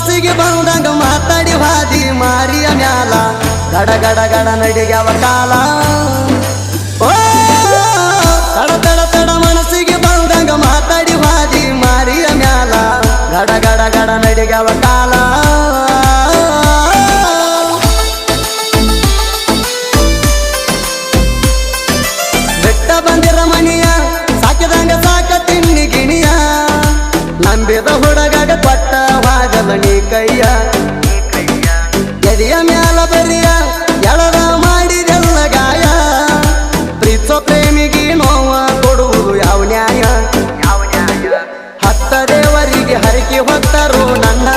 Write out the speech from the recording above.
ಮನಸ್ಸಿಗೆ ಬಂದಂಗ ಮಾತಾಡಿ ಹಾದಿ ಮಾರಿಯ ಮ್ಯಾಲ ಗಡ ಗಡ ಗಡ ನಡಿಗ್ಯಾವ ಕಾಲ ಓ ತಡ ತಡ ತಡ ಮನಸ್ಸಿಗೆ ಬಂದಂಗ ಮಾತಾಡಿ ಹಾದಿ ಮಾರಿಯ ಮ್ಯಾಲ ಗಡ ಗಡ ಗಡ ನಡಿಗ್ಯಾವ ಕಾಲ ಬೆಟ್ಟ ಬಂದಿರ ಮನಿಯ ಸಾಕಿದಂಗ ಸಾಕ ತಿನ್ನಿ ಗಿಣಿಯ ನಂಬಿದ ಹುಡುಗಗ ಕೊಟ್ಟ ವಾಗಲಣಿ ಕೈಯ ಎದೆಯ ಮ್ಯಾಲ ಬರಿಯ ಎಳದ ಮಾಡಿದೆಲ್ಲ ಗಾಯ ಪ್ರೀತಿಸೋ ಪ್ರೇಮಿಗೆ ನೋವ ಕೊಡುವುದು ಯಾವ ನ್ಯಾಯ ಹತ್ತ ದೇವರಿಗೆ ಹರಕೆ ಹೊತ್ತರು ನನ್ನ